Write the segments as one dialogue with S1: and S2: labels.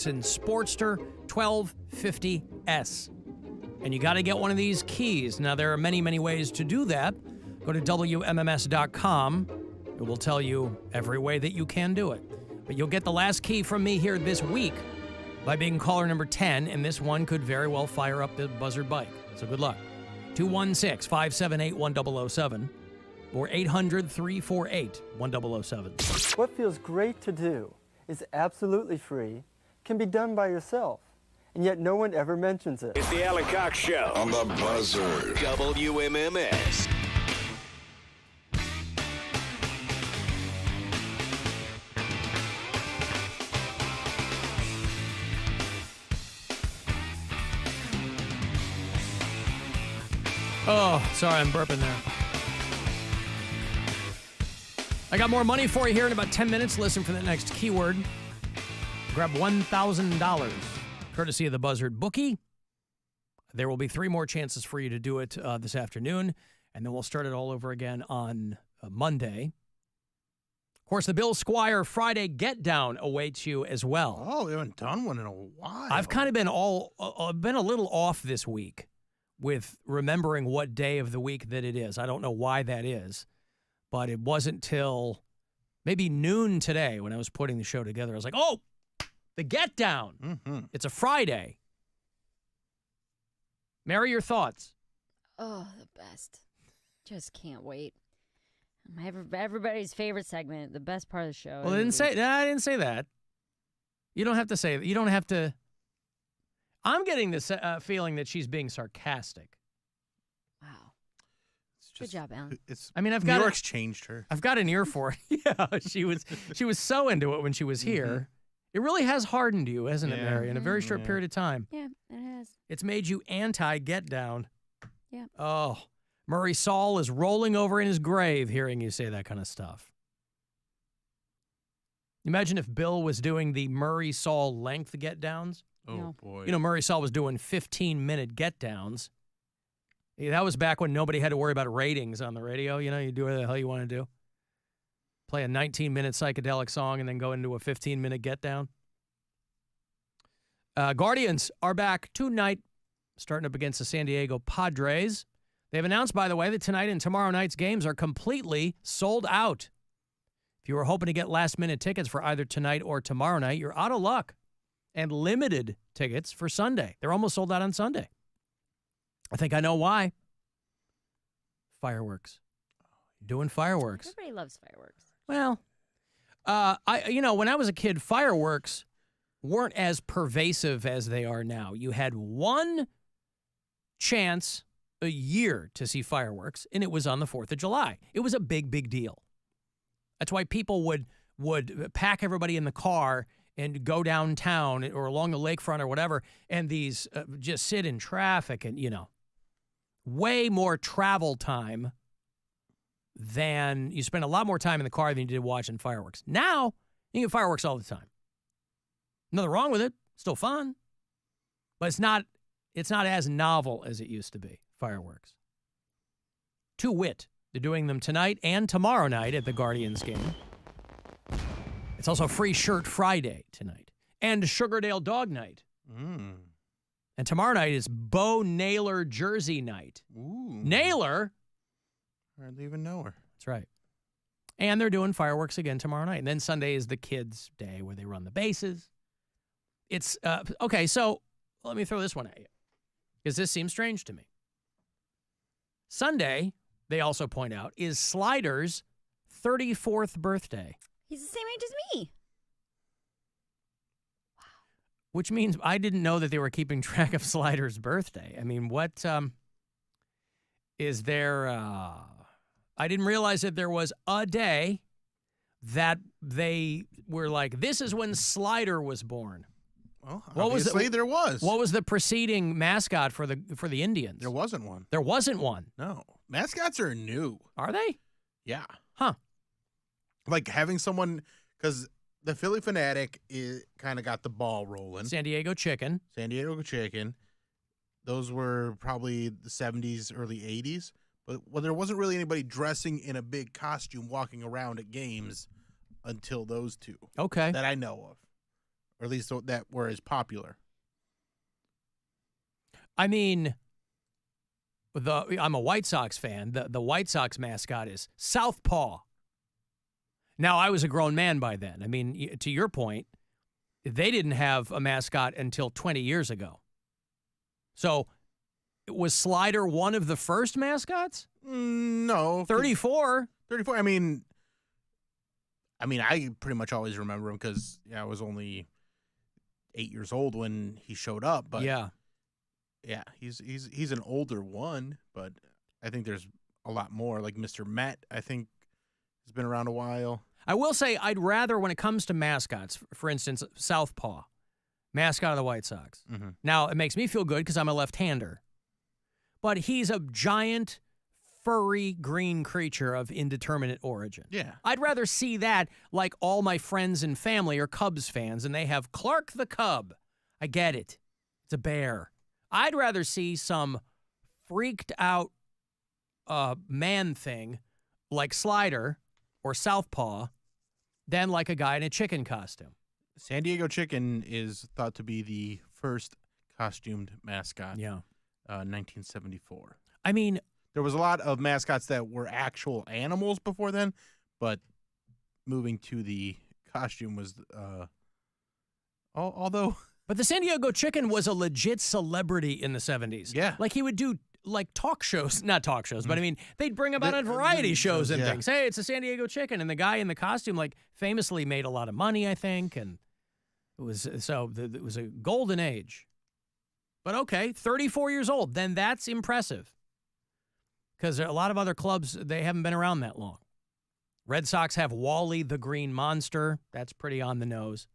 S1: and Sportster 1250S. And you got to get one of these keys. Now, there are many, many ways to do that. Go to WMMS.com. It will tell you every way that you can do it. But you'll get the last key from me here this week by being caller number 10, and this one could very well fire up the Buzzard bike. So good luck. 216-578-1007 or 800-348-1007.
S2: What feels great to do is absolutely free, can be done by yourself, and yet no one ever mentions it.
S3: It's the Alan Cox Show
S4: on the Buzzard.
S3: WMMS.
S1: Oh, sorry, I'm burping there. I got more money for you here in about 10 minutes. Listen for the next keyword. Grab $1,000, courtesy of the Buzzard Bookie. There will be 3 more chances for you to do it this afternoon, and then we'll start it all over again on Monday. Of course, the Bill Squire Friday Get Down awaits you as well.
S5: Oh, we haven't done one in a while.
S1: I've kind of been been a little off this week with remembering what day of the week that it is. I don't know why that is, but it wasn't till maybe noon today when I was putting the show together. I was like, oh, the Get Down.
S5: Mm-hmm.
S1: It's a Friday. Mary, your thoughts?
S6: Oh, the best. Just can't wait. Everybody's favorite segment, the best part of the show.
S1: Well, I didn't say that. You don't have to say that. You don't have to. I'm getting this feeling that she's being sarcastic.
S6: Wow. Good job, Alan.
S5: New York's changed her.
S1: I've got an ear for it. Yeah, she was so into it when she was here. Mm-hmm. It really has hardened you, hasn't it, Mary, in a very short period of time.
S6: Yeah, it has. It's
S1: made you anti-Get Down.
S6: Yeah.
S1: Oh, Murray Saul is rolling over in his grave hearing you say that kind of stuff. Imagine if Bill was doing the Murray Saul length Get Downs.
S5: Oh,
S6: no.
S5: Boy.
S1: You know, Murray Saul was doing 15-minute Get Downs. Yeah, that was back when nobody had to worry about ratings on the radio. You know, you do whatever the hell you want to do. Play a 19-minute psychedelic song and then go into a 15-minute Get Down. Guardians are back tonight, starting up against the San Diego Padres. They've announced, by the way, that tonight and tomorrow night's games are completely sold out. If you were hoping to get last-minute tickets for either tonight or tomorrow night, you're out of luck. And limited tickets for Sunday. They're almost sold out on Sunday. I think I know why. Fireworks. Doing fireworks.
S6: Everybody loves fireworks.
S1: Well, when I was a kid, fireworks weren't as pervasive as they are now. You had one chance a year to see fireworks, and it was on the 4th of July. It was a big, big deal. That's why people would pack everybody in the car and go downtown or along the lakefront or whatever, and these just sit in traffic and, way more travel time than you spend a lot more time in the car than you did watching fireworks. Now, you get fireworks all the time. Nothing wrong with it. Still fun. But it's not as novel as it used to be, fireworks. To wit, they're doing them tonight and tomorrow night at the Guardians game. It's also Free Shirt Friday tonight and Sugardale Dog Night.
S5: Mm.
S1: And tomorrow night is Bo Naylor Jersey Night.
S5: Ooh.
S1: Naylor?
S5: I hardly even know her.
S1: That's right. And they're doing fireworks again tomorrow night. And then Sunday is the kids' day where they run the bases. It's, okay, so let me throw this one at you because this seems strange to me. Sunday, they also point out, is Slider's 34th birthday.
S6: He's the same age as me. Wow.
S1: Which means I didn't know that they were keeping track of Slider's birthday. I mean, what is there? I didn't realize that there was a day that they were like, this is when Slider was born.
S5: Well, obviously there was.
S1: What was the preceding mascot for the Indians?
S5: There wasn't one.
S1: There wasn't one.
S5: No. Mascots are new.
S1: Are they?
S5: Yeah.
S1: Huh.
S5: Like having someone, because the Philly Fanatic kind of got the ball rolling.
S1: San Diego Chicken.
S5: Those were probably the 70s, early 80s. But there wasn't really anybody dressing in a big costume walking around at games until those two.
S1: Okay.
S5: That I know of. or at least that were as popular.
S1: I mean, I'm a White Sox fan. The White Sox mascot is Southpaw. Now, I was a grown man by then. I mean, to your point, they didn't have a mascot until 20 years ago. So, was Slider one of the first mascots?
S5: No.
S1: 34.
S5: 34. I mean, I pretty much always remember him because I was only 8 years old when he showed up. But
S1: yeah,
S5: he's an older one, but I think there's a lot more. Like Mr. Met, I think, has been around a while.
S1: I will say I'd rather, when it comes to mascots, for instance, Southpaw, mascot of the White Sox.
S5: Mm-hmm.
S1: Now, it makes me feel good because I'm a left-hander. But he's a giant, furry, green creature of indeterminate origin.
S5: Yeah.
S1: I'd rather see that like all my friends and family are Cubs fans, and they have Clark the Cub. I get it. It's a bear. I'd rather see some freaked-out man thing like Slider or Southpaw than like a guy in a chicken costume.
S5: San Diego Chicken is thought to be the first costumed mascot.
S1: Yeah.
S5: 1974.
S1: I mean,
S5: there was a lot of mascots that were actual animals before then, but moving to the costume was, although.
S1: But the San Diego Chicken was a legit celebrity in the 70s.
S5: Yeah.
S1: Like he would do like talk shows, not talk shows, but I mean, they'd bring him out on variety shows and things. Hey, it's a San Diego Chicken. And the guy in the costume, like, famously made a lot of money, I think. And it was a golden age. But okay, 34 years old, then that's impressive. Because a lot of other clubs, they haven't been around that long. Red Sox have Wally the Green Monster. That's pretty on the nose.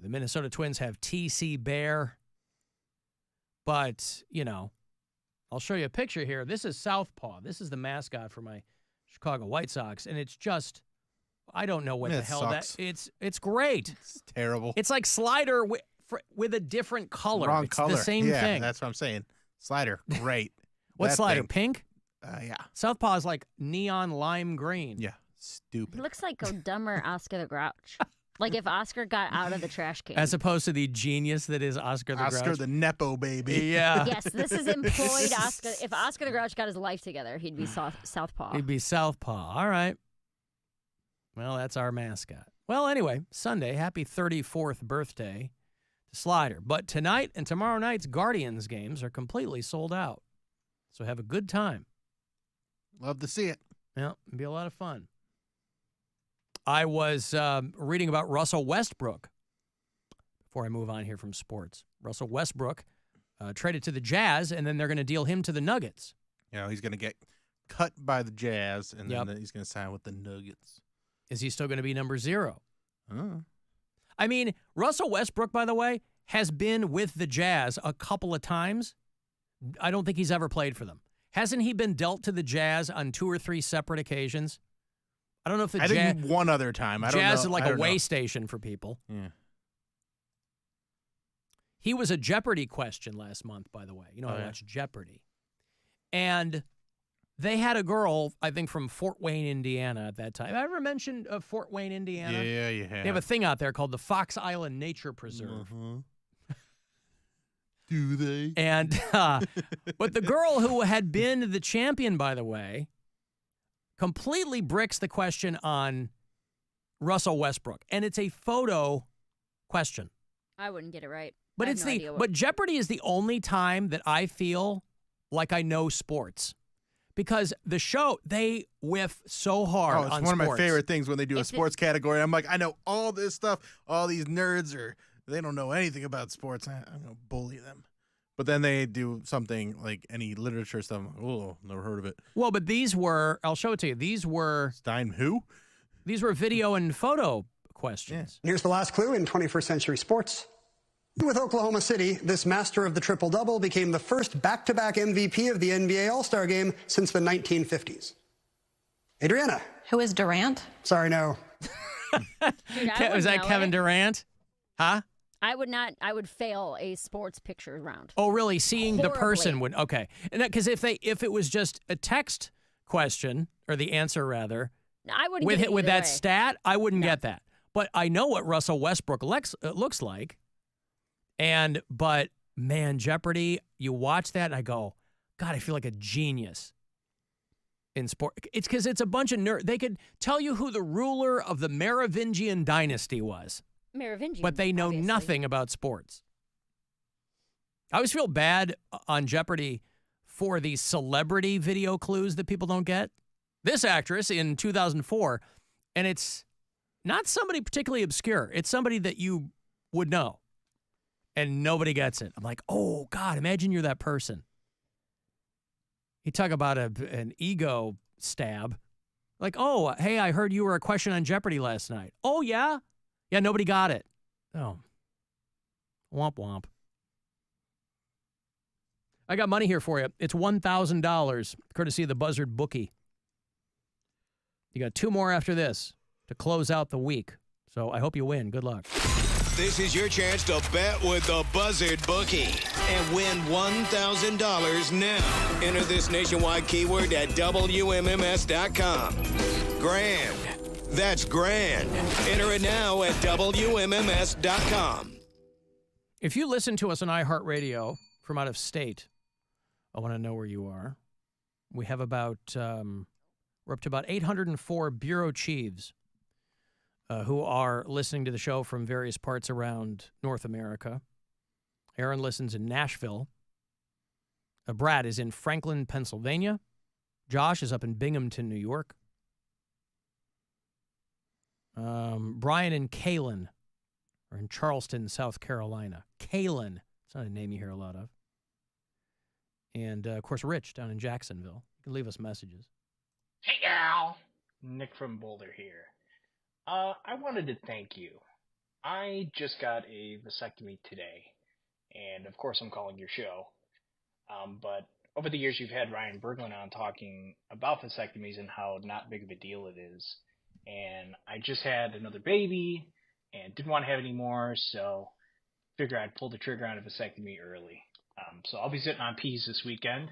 S1: The Minnesota Twins have T.C. Bear. But, you know, I'll show you a picture here. This is Southpaw. This is the mascot for my Chicago White Sox. And it's just, I don't know what the hell
S5: sucks.
S1: It's great.
S5: It's terrible.
S1: It's like Slider with a different color.
S5: Wrong
S1: it's
S5: color.
S1: the same thing.
S5: That's what I'm saying. Slider, great.
S1: What's
S5: That
S1: Slider?
S5: thing.
S1: Pink?
S5: Yeah.
S1: Southpaw is like neon lime green.
S5: Yeah.
S6: He
S5: Stupid.
S6: looks like a dumber Oscar the Grouch. Like if Oscar got out of the trash can.
S1: As opposed to the genius that is Oscar the
S5: Oscar
S1: Grouch.
S5: the Nepo baby.
S1: Yeah.
S6: Yes, this is employed Oscar. If Oscar the Grouch got his life together, he'd be Southpaw.
S1: He'd be Southpaw. All right. Well, that's our mascot. Well, anyway, Sunday, happy 34th birthday to Slider. But tonight and tomorrow night's Guardians games are completely sold out. So have a good time.
S5: Love to see it.
S1: Yeah, it'll be a lot of fun. I was reading about Russell Westbrook before I move on here from sports. Russell Westbrook traded to the Jazz, and then they're going to deal him to the Nuggets.
S5: You know, he's going to get cut by the Jazz, and
S1: Yep.
S5: then he's going to sign with the Nuggets.
S1: Is he still going to be number 0?
S5: Oh.
S1: I mean, Russell Westbrook, by the way, has been with the Jazz a couple of times. I don't think he's ever played for them. Hasn't he been dealt to the Jazz on 2 or 3 separate occasions? I don't know if the
S5: I think one other time. I don't know.
S1: Jazz is like
S5: I
S1: a
S5: don't
S1: way
S5: know.
S1: station for people.
S5: Yeah.
S1: He was a Jeopardy question last month, by the way. You know, I watch Jeopardy. And they had a girl, I think, from Fort Wayne, Indiana at that time. Have I ever mentioned Fort Wayne, Indiana?
S5: Yeah, you have.
S1: They have a thing out there called the Fox Island Nature Preserve.
S5: Do they?
S1: And, but the girl who had been the champion, by the way, completely bricks the question on Russell Westbrook. And it's a photo question.
S6: I wouldn't get it right.
S1: But
S6: I have no idea
S1: but Jeopardy is the only time that I feel like I know sports. Because the show, they whiff so hard on
S5: it's
S1: sports.
S5: one of my favorite things when they do a sports category. I'm like, I know all this stuff. All these nerds they don't know anything about sports. I'm going to bully them. But then they do something like any literature stuff. I'm like, oh, never heard of it.
S1: Well, but these were, I'll show it to you. These were
S5: who?
S1: These were video and photo questions.
S4: Here's the last clue in 21st century sports. With Oklahoma City, this master of the triple-double became the first back-to-back MVP of the NBA All-Star Game since the 1950s. Adriana.
S7: Who is Durant?
S4: Sorry, no.
S6: Dude,
S1: Was that Kevin Durant? Huh?
S6: I would not. I would fail a sports picture round.
S1: Oh, really? Seeing the person
S6: Horribly.
S1: would, okay. And because if it was just a text question, or the answer rather,
S6: I wouldn't
S1: with
S6: get it
S1: with
S6: either
S1: that
S6: way.
S1: stat, I wouldn't get that. But I know what Russell Westbrook looks like. But man, Jeopardy, you watch that and I go, God, I feel like a genius in sport. It's because it's a bunch of nerds. They could tell you who the ruler of the Merovingian dynasty was.
S6: Merovingian,
S1: but they know
S6: obviously.
S1: nothing about sports. I always feel bad on Jeopardy for the celebrity video clues that people don't get. This actress in 2004, and it's not somebody particularly obscure. It's somebody that you would know, and nobody gets it. I'm like, oh, God, imagine you're that person. You talk about an ego stab. Like, oh, hey, I heard you were a question on Jeopardy last night. Oh, yeah? Yeah, nobody got it. Oh. Womp womp. I got money here for you. It's $1,000, courtesy of the Buzzard Bookie. You got 2 more after this to close out the week. So I hope you win. Good luck.
S3: This is your chance to bet with the Buzzard Bookie and win $1,000 now. Enter this nationwide keyword at WMMS.com. Grand. That's grand. Enter it now at WMMS.com.
S1: If you listen to us on iHeartRadio from out of state, I want to know where you are. We have about, we're up to about 804 bureau chiefs who are listening to the show from various parts around North America. Aaron listens in Nashville. Brad is in Franklin, Pennsylvania. Josh is up in Binghamton, New York. Brian and Kalen are in Charleston, South Carolina. Kalen. It's not a name you hear a lot of. And, of course, Rich down in Jacksonville. You can leave us messages.
S7: Hey, Al. Nick from Boulder here. I wanted to thank you. I just got a vasectomy today, and of course I'm calling your show. But over the years you've had Ryan Berglund on talking about vasectomies and how not big of a deal it is. And I just had another baby and didn't want to have any more, so figured I'd pull the trigger on a vasectomy early. So I'll be sitting on peas this weekend.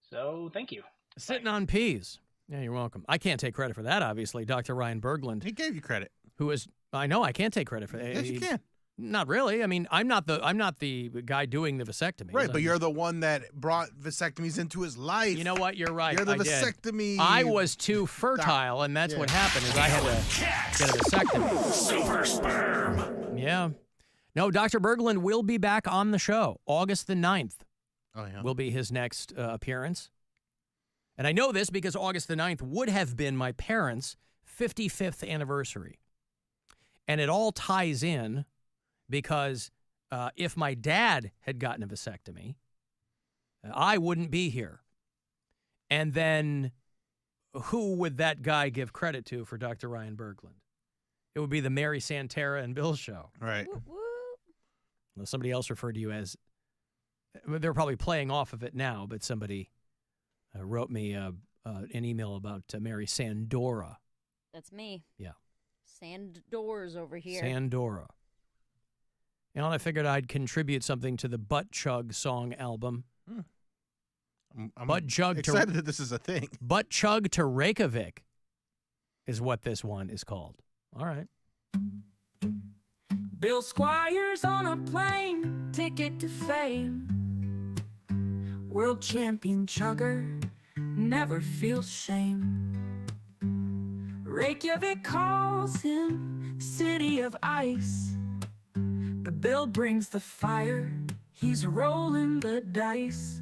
S7: So thank you.
S1: Sitting on peas. Yeah, you're welcome. I can't take credit for that, obviously. Dr. Ryan Berglund.
S5: He gave you credit.
S1: Who is, I know I can't take credit for that.
S5: Yes, you can.
S1: Not really. I mean, I'm not the guy doing the vasectomy.
S5: Right, but you're the one that brought vasectomies into his life.
S1: You know what? You're right.
S5: You're the
S1: I did.
S5: vasectomy.
S1: I was too fertile, and that's what happened. Is I had to get a vasectomy.
S3: Super sperm.
S1: Yeah. No, Dr. Berglund will be back on the show. August the 9th
S5: Oh, yeah.
S1: will be his next appearance. And I know this because August the 9th would have been my parents' 55th anniversary. And it all ties in because if my dad had gotten a vasectomy, I wouldn't be here. And then who would that guy give credit to for Dr. Ryan Berglund? It would be the Mary Santora and Bill show.
S5: Right.
S1: Well, somebody else referred to you as, they're probably playing off of it now, but somebody wrote me an email about Mary Santora.
S6: That's me.
S1: Yeah.
S6: Sanddoors over here.
S1: Sandora. And I figured I'd contribute something to the Butt Chug song album.
S5: I'm
S1: Butt Chug
S5: excited that this is a thing.
S1: Butt Chug to Reykjavik is what this one is called. All right.
S8: Bill Squire's on a plane, ticket to fame. World champion chugger, never feels shame. Reykjavik calls him city of ice. But Bill brings the fire, he's rolling the dice.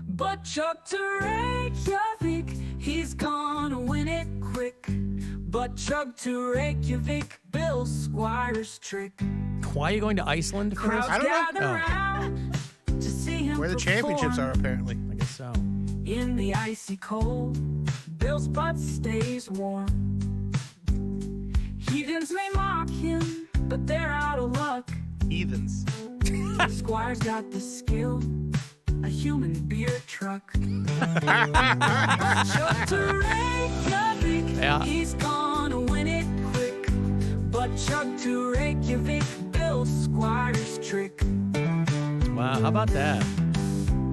S8: But chug to Reykjavik, he's gonna win it quick. But chug to Reykjavik, Bill Squire's trick.
S1: Why are you going to Iceland for this?
S8: Crowds
S5: I don't know.
S8: gather round to see him
S5: Where the championships are, apparently.
S1: I guess so.
S8: in the icy cold, Bill's butt stays warm. Heathens may mock him, but they're out of luck.
S5: Heathens.
S8: Squire's got the skill, a human beer truck. Chug to Reykjavik,
S1: Yeah.
S8: he's gonna win it quick. But chug to Reykjavik, Bill Squire's trick.
S1: Wow, how about that?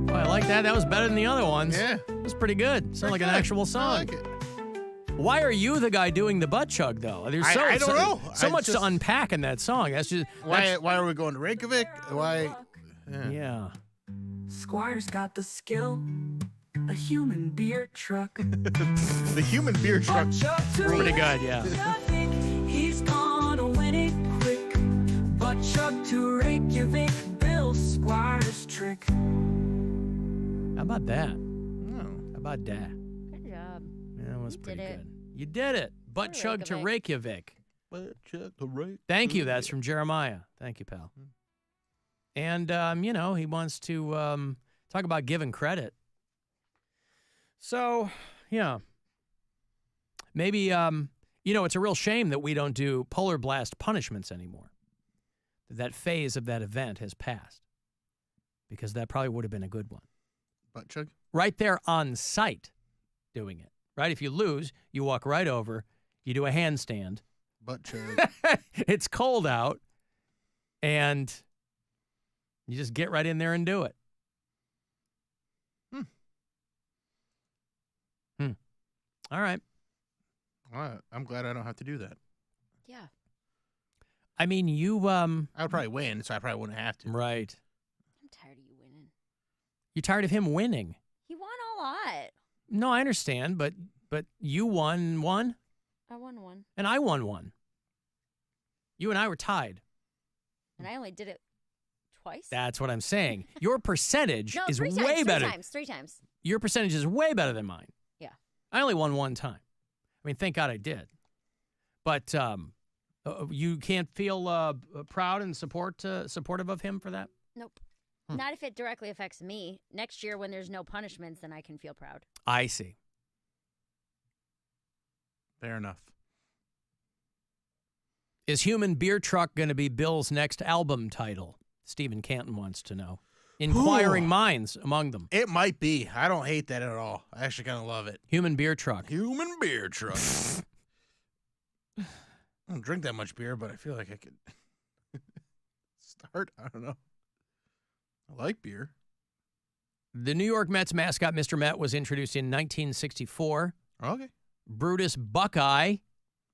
S1: Oh, I like that. That was better than the other ones.
S5: Yeah.
S1: It was pretty good. Sounded like an
S5: Good.
S1: actual
S5: I
S1: song.
S5: like it.
S1: Why are you the guy doing the butt chug, though? There's
S5: I don't know.
S1: So
S5: I
S1: much
S5: just-
S1: to unpack in that song. That's just
S5: Why are we going to Reykjavik? Why?
S1: yeah.
S8: Squire's got the skill, a human beer truck.
S5: The human beer truck.
S1: Pretty good, yeah.
S8: He's gonna win it quick. Butt chug to Reykjavik, Bill Squire's trick.
S1: How about that?
S5: Oh.
S1: How about that?
S6: Good job.
S1: Yeah, that was
S6: You
S1: pretty
S6: did it.
S1: good. You did it. Butt
S6: To
S1: chug to Reykjavik.
S5: Butt chug to Reykjavik.
S1: Thank you. That's from Jeremiah. Thank you, pal. And, he wants to talk about giving credit. So, yeah. Maybe, it's a real shame that we don't do polar blast punishments anymore. That phase of that event has passed. Because that probably would have been a good one.
S5: Butt chug?
S1: Right there on site doing it. Right? If you lose, you walk right over, you do a handstand.
S5: Butt chug.
S1: It's cold out, and you just get right in there and do it. All right.
S5: Well, I'm glad I don't have to do that.
S6: Yeah.
S1: I mean, you
S5: I would probably win, so I probably wouldn't have to.
S1: right.
S6: I'm tired of you winning.
S1: You're tired of him winning.
S6: He won a lot.
S1: No, I understand, but you won one,
S6: I won one.
S1: and I won one. You and I were tied.
S6: And I only did it twice.
S1: That's what I'm saying. Your percentage
S6: no,
S1: is
S6: three
S1: way
S6: times,
S1: better.
S6: Three times.
S1: Your percentage is way better than mine.
S6: Yeah.
S1: I only won one time. I mean, thank God I did. But you can't feel proud and supportive of him for that?
S6: Nope. Not if it directly affects me. Next year when there's no punishments, then I can feel proud.
S1: I see.
S5: Fair enough.
S1: Is Human Beer Truck going to be Bill's next album title? Stephen Canton wants to know. Inquiring minds among them.
S5: It might be. I don't hate that at all. I actually kind of love it.
S1: Human Beer Truck.
S5: Human beer truck. I don't drink that much beer, but I feel like I could start. I don't know. I like beer.
S1: The New York Mets mascot, Mr. Met, was introduced in 1964.
S5: Okay.
S1: Brutus Buckeye,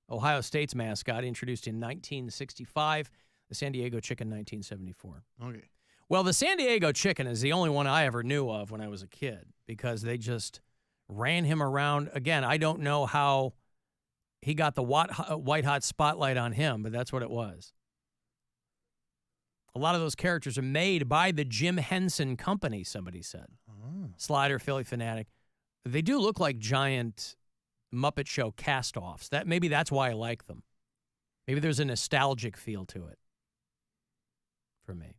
S1: Ohio State's mascot, introduced in 1965. The San Diego Chicken, 1974.
S5: Okay.
S1: Well, the San Diego Chicken is the only one I ever knew of when I was a kid because they just ran him around. Again, I don't know how he got the white hot spotlight on him, but that's what it was. A lot of those characters are made by the Jim Henson Company, somebody said.
S5: Oh.
S1: Slider, Philly Fanatic. They do look like giant Muppet Show cast-offs. Maybe that's why I like them. Maybe there's a nostalgic feel to it for me.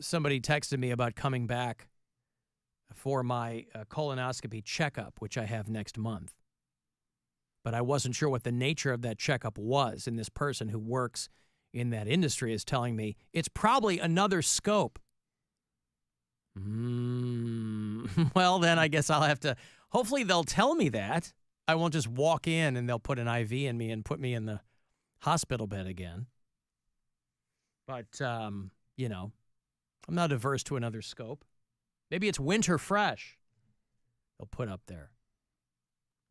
S1: Somebody texted me about coming back for my colonoscopy checkup, which I have next month. But I wasn't sure what the nature of that checkup was. And this person who works in that industry is telling me it's probably another scope. Well, then I guess I'll have to, hopefully they'll tell me that. I won't just walk in and they'll put an IV in me and put me in the hospital bed again. But, I'm not averse to another scope. Maybe it's Winter Fresh they'll put up there.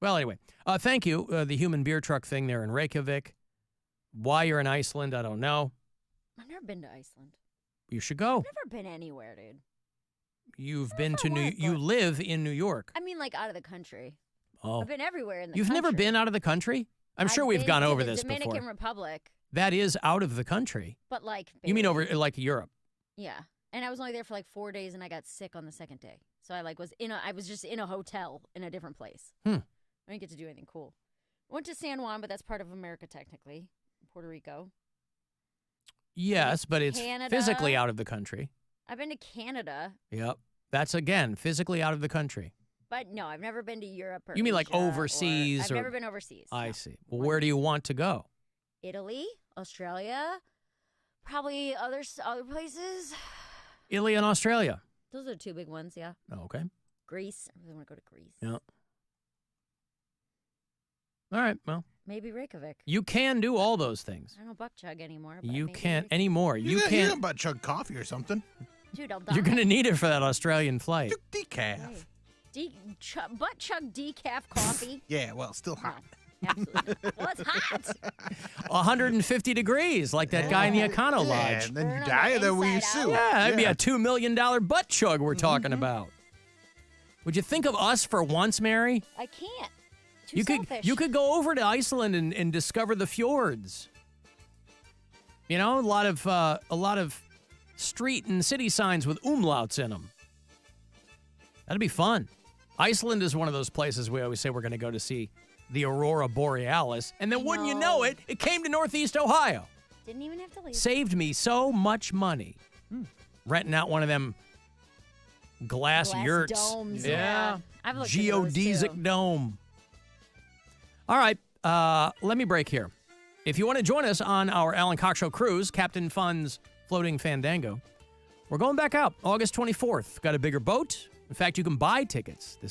S1: Well, anyway, thank you. The Human Beer Truck thing there in Reykjavik. Why you're in Iceland, I don't know.
S6: I've never been to Iceland.
S1: You should go.
S6: I've never been anywhere, dude.
S1: You've been to you live in New York.
S6: I mean, like, out of the country.
S1: Oh.
S6: I've been everywhere in the
S1: You've
S6: country.
S1: never been out of the country? I'm sure we've gone over this before.
S6: Dominican Republic.
S1: That is out of the country.
S6: But, like...
S1: You mean
S6: barely.
S1: over, like, Europe?
S6: Yeah. And I was only there for, like, 4 days, and I got sick on the second day. So I, like, I was just in a hotel in a different place. I didn't get to do anything cool. Went to San Juan, but that's part of America, technically. Puerto Rico.
S1: Yes, but it's
S6: Canada.
S1: physically out of the country.
S6: I've been to Canada.
S1: Yep. That's, again, physically out of the country.
S6: But, no, I've never been to Europe or
S1: You mean like
S6: Asia
S1: overseas?
S6: I've never been overseas.
S1: I
S6: no.
S1: see. Well, where do you want to go?
S6: Italy, Australia, probably other places.
S1: Italy and Australia.
S6: Those are the two big ones, yeah.
S1: Oh, okay.
S6: Greece. I really want to go to Greece.
S1: Yeah. All right, well.
S6: Maybe Reykjavik.
S1: You can do all those things.
S6: I don't buck chug anymore. But
S1: You
S6: maybe
S1: can't
S6: Reykjavik.
S1: anymore.
S5: You
S1: can't.
S5: can butt chug coffee or something.
S6: Dude, I'll die.
S1: You're going to need it for that Australian flight.
S5: Decaf.
S6: Butt chug decaf coffee.
S5: Yeah, well, still hot.
S6: Absolutely. Well, it's hot.
S1: 150 degrees, like that guy in the Econo Lodge.
S5: And then
S6: Burn
S5: you
S6: on
S5: die,
S6: the
S5: and then we
S6: inside
S5: sue.
S1: Yeah, that'd be a $2 million butt chug we're talking about. Would you think of us for once, Mary?
S6: I can't. Too selfish.
S1: You could go over to Iceland and discover the fjords. You know, a lot of street and city signs with umlauts in them. That'd be fun. Iceland is one of those places we always say we're going to go to see the Aurora Borealis, and then wouldn't you know it, it came to Northeast Ohio.
S6: Didn't even have to leave.
S1: Saved me so much money. Renting out one of them glass yurts.
S6: Domes.
S1: Yeah.
S6: I've looked into those, too.
S1: Geodesic dome. All right, let me break here. If you want to join us on our Alan Cox Show cruise, Captain Fun's Floating Fandango, we're going back out August 24th. Got a bigger boat. In fact, you can buy tickets this